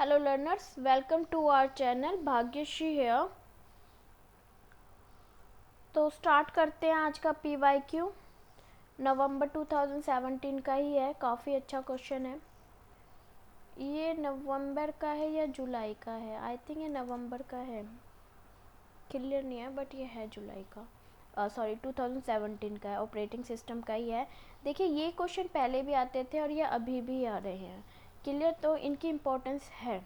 Hello learners, welcome to our channel Bhagyashree here. तो start करते हैं आज का PYQ। नवंबर 2017 का ही है, काफ़ी अच्छा क्वेश्चन है। ये नवंबर का है या जुलाई का है? आई थिंक ये नवंबर का है, क्लियर नहीं है, बट ये है जुलाई का, सॉरी 2017 का है, ऑपरेटिंग सिस्टम का ही है। देखिए ये क्वेश्चन पहले भी आते थे और ये अभी भी आ रहे हैं, क्लियर, तो इनकी इम्पोर्टेंस है।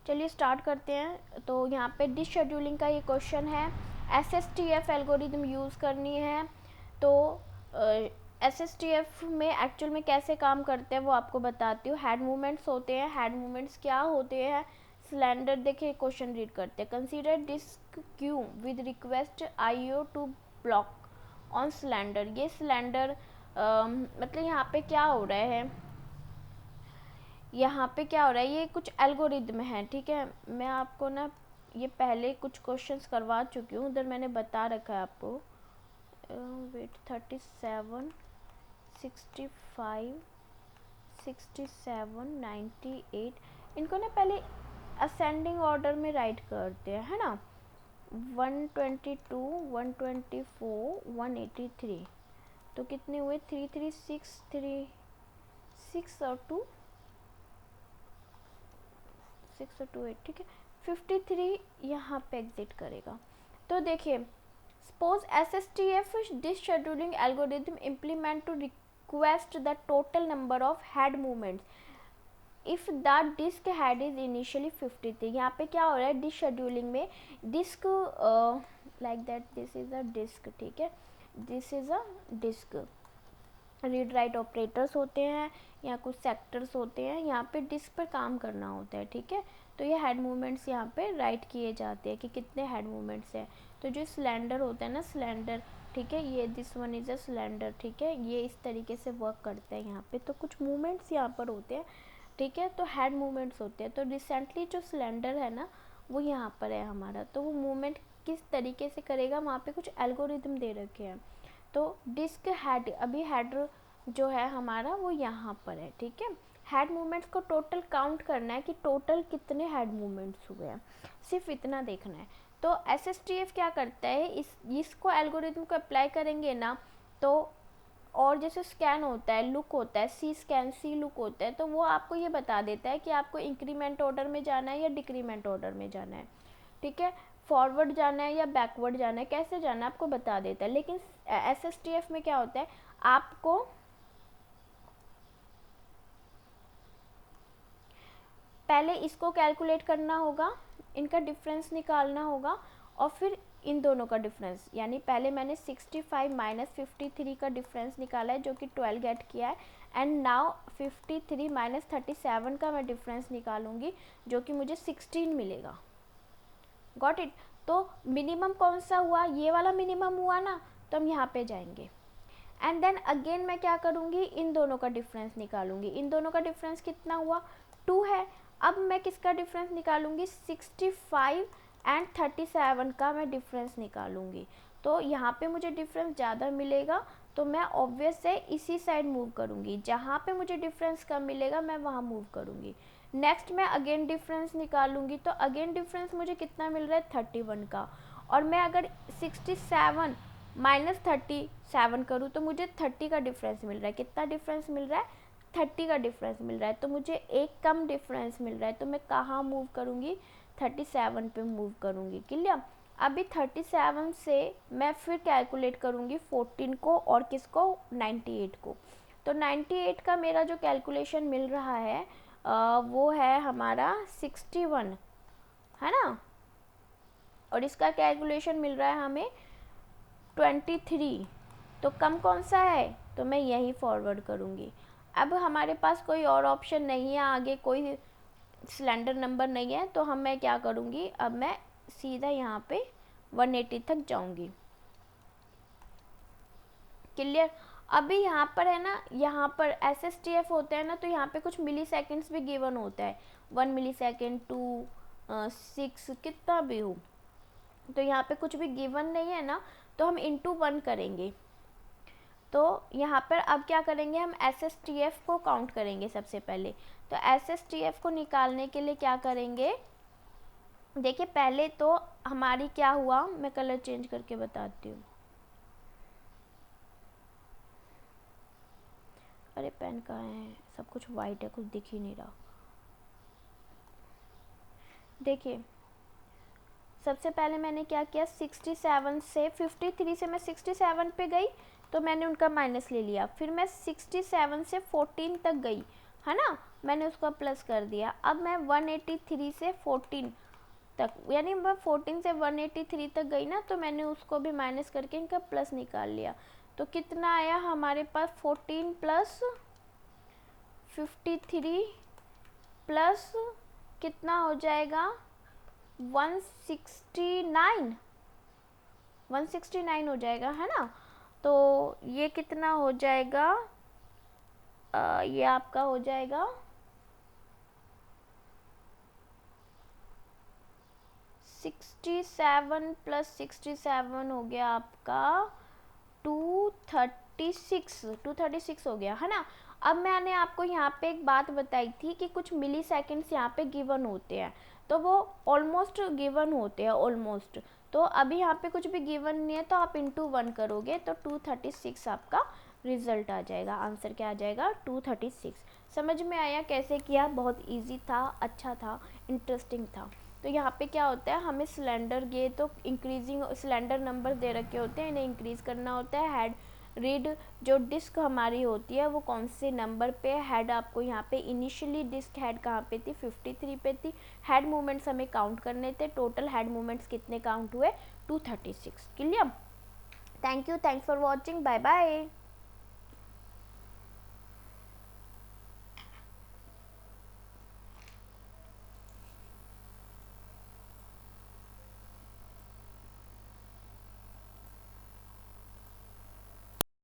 चलिए स्टार्ट करते हैं। तो यहाँ पे डिश शेड्यूलिंग का ये क्वेश्चन है। SSTF एल्गोरिदम यूज़ करनी है। तो SSTF में एक्चुअल में कैसे काम करते हैं वो आपको बताती हूँ। हेड मूवमेंट्स होते हैं। हेड मूवमेंट्स क्या होते हैं? सिलेंडर, देखिए क्वेश्चन रीड करते हैं। Consider disk queue with request IO to block on cylinder. ये सिलेंडर मतलब यहाँ पे क्या हो रहा है, यहाँ पे क्या हो रहा है, ये कुछ एल्गोरिदम है, ठीक है। मैं आपको ना ये पहले कुछ क्वेश्चंस करवा चुकी हूँ, उधर मैंने बता रखा है आपको। वेट 37, 65, 67, 98, इनको ना पहले असेंडिंग ऑर्डर में राइट करते हैं, है ना। 122, 124, 183, तो कितने हुए? 336 और 2 6 और 2 8, ठीक है। 53 यहाँ पे एग्जिट करेगा। तो देखिए, suppose SSTF disk scheduling algorithm implement to request the total number of head movements if the disk head is initially 53। यहाँ पे क्या हो रहा है डिश शेड्यूलिंग में? Disk like that, this is a disk, ठीक है, this is a disk. Read write operators होते हैं या कुछ सेक्टर्स होते हैं, यहाँ पे डिस्क पर काम करना होता है, ठीक है। तो ये हेड मूवमेंट्स यहाँ पे राइट किए जाते हैं कि कितने हेड मूवमेंट्स हैं। तो जो सिलेंडर होता है ना, सिलेंडर, ठीक है, ये this one is a cylinder, ठीक है, ये इस तरीके से वर्क करता है यहाँ पे। तो कुछ मूवमेंट्स यहाँ पर होते हैं, ठीक है, तो हेड मूवमेंट्स होते हैं। तो रिसेंटली जो सिलेंडर है ना वो यहाँ पर है हमारा, तो वो मूवमेंट किस तरीके से करेगा, वहाँ पे कुछ एल्गोरिदम दे रखे हैं। तो डिस्क हेड, अभी हेड जो है हमारा वो यहाँ पर है, ठीक है। हेड मूवमेंट्स को टोटल काउंट करना है कि टोटल कितने हेड मूवमेंट्स हुए हैं, सिर्फ इतना देखना है। तो SSTF क्या करता है, इसको एल्गोरिदम को अप्लाई करेंगे ना, तो और जैसे स्कैन होता है, लुक होता है, सी स्कैन, सी लुक होता है, तो वो आपको ये बता देता है कि आपको इंक्रीमेंट ऑर्डर में जाना है या डिक्रीमेंट ऑर्डर में जाना है, ठीक है, फॉरवर्ड जाना है या बैकवर्ड जाना है, कैसे जाना है आपको बता देता है। लेकिन SSTF में क्या होता है, आपको पहले इसको कैलकुलेट करना होगा, इनका डिफरेंस निकालना होगा, और फिर इन दोनों का डिफरेंस, यानी पहले मैंने 65 माइनस 53 का डिफरेंस निकाला है जो कि 12 गेट किया है, एंड नाउ 53 माइनस 37 का मैं डिफरेंस निकालूंगी जो कि मुझे 16 मिलेगा। Got it. तो मिनिमम कौन सा हुआ, ये वाला मिनिमम हुआ ना, तो हम यहाँ पे जाएंगे एंड देन अगेन मैं क्या करूँगी, इन दोनों का डिफरेंस निकालूंगी। इन दोनों का डिफरेंस कितना हुआ? 2 है। अब मैं किसका डिफरेंस निकालूंगी? 65 एंड 37 का मैं डिफरेंस निकालूंगी। तो यहाँ पे मुझे डिफरेंस ज़्यादा मिलेगा, तो मैं ऑब्वियस से इसी साइड मूव करूँगी। जहाँ पे मुझे डिफरेंस कम मिलेगा मैं वहाँ मूव करूँगी। नेक्स्ट मैं अगेन डिफरेंस निकालूंगी, तो अगेन डिफरेंस मुझे कितना मिल रहा है? 31 का। और मैं अगर 67 माइनस 37 करूँ तो मुझे 30 का डिफरेंस मिल रहा है। कितना डिफरेंस मिल रहा है? 30 का डिफरेंस मिल रहा है। तो मुझे एक कम डिफरेंस मिल रहा है, तो मैं कहाँ मूव करूँगी? 37 पे मूव करूँगी, क्लियर। अभी 37 से मैं फिर कैलकुलेट करूँगी 14 को और किसको? 98 को। तो 98 का मेरा जो कैलकुलेशन मिल रहा है वो है हमारा 61, है ना, और इसका कैलकुलेशन मिल रहा है हमें 23। तो कम कौन सा है? तो मैं यही फॉरवर्ड करूँगी। अब हमारे पास कोई और ऑप्शन नहीं है, आगे कोई सिलेंडर नंबर नहीं है, तो मैं क्या करूँगी, अब मैं सीधा यहाँ पे 180 तक जाऊँगी, क्लियर। अभी यहाँ पर है ना, यहाँ पर SSTF होता है ना, तो यहाँ पे कुछ मिली सेकेंड्स भी गिवन होता है, 1 मिली सेकेंड, 2, 6, कितना भी हो। तो यहाँ पे कुछ भी गिवन नहीं है ना, तो हम इंटू 1 करेंगे। तो यहाँ पर अब क्या करेंगे, हम SSTF को काउंट करेंगे सबसे पहले। तो SSTF को निकालने के लिए क्या करेंगे, देखिए पहले तो हमारी क्या हुआ, मैं कलर चेंज करके बताती हूँ। अरे पेन कहाँ है, सब कुछ वाइट है, कुछ दिख ही नहीं रहा। देखिए सबसे पहले मैंने क्या किया, 67 से 53 से मैं 67 पे गई, तो मैंने उनका माइनस ले लिया। फिर मैं 67 से 14 तक गई, है ना, मैंने उसका प्लस कर दिया। अब मैं 183 से 14 तक, यानी मैं 14 से 183 तक गई ना, तो मैंने उसको भी माइनस करके इनका प्लस निकाल लिया। तो कितना आया हमारे पास, 14 प्लस 53 प्लस कितना हो जाएगा, 169 हो जाएगा, है ना। तो ये कितना हो जाएगा, ये आपका हो जाएगा 67 प्लस 67 हो गया आपका 236 हो गया, है ना। अब मैंने आपको यहाँ पे एक बात बताई थी कि कुछ मिली सेकेंड्स यहाँ पे गिवन होते हैं, तो वो ऑलमोस्ट गिवन होते हैं, ऑलमोस्ट। तो अभी यहाँ पे कुछ भी गिवन नहीं है, तो आप इंटू 1 करोगे तो 236 आपका रिजल्ट आ जाएगा। आंसर क्या आ जाएगा, 236। समझ में आया कैसे किया, बहुत इजी था, अच्छा था, इंटरेस्टिंग था। तो यहाँ पे क्या होता है, हमें सिलेंडर ये तो इंक्रीजिंग सिलेंडर नंबर दे रखे होते हैं, इन्हें इंक्रीज़ करना होता है। हेड रीड जो डिस्क हमारी होती है वो कौन से नंबर पे है, हेड आपको यहाँ पे इनिशियली डिस्क हेड कहाँ पे थी, 53 पे थी। हेड मूवमेंट्स हमें काउंट करने थे, टोटल हेड मूवमेंट्स कितने काउंट हुए, 236। Clear. Thank you, thanks for watching, bye bye.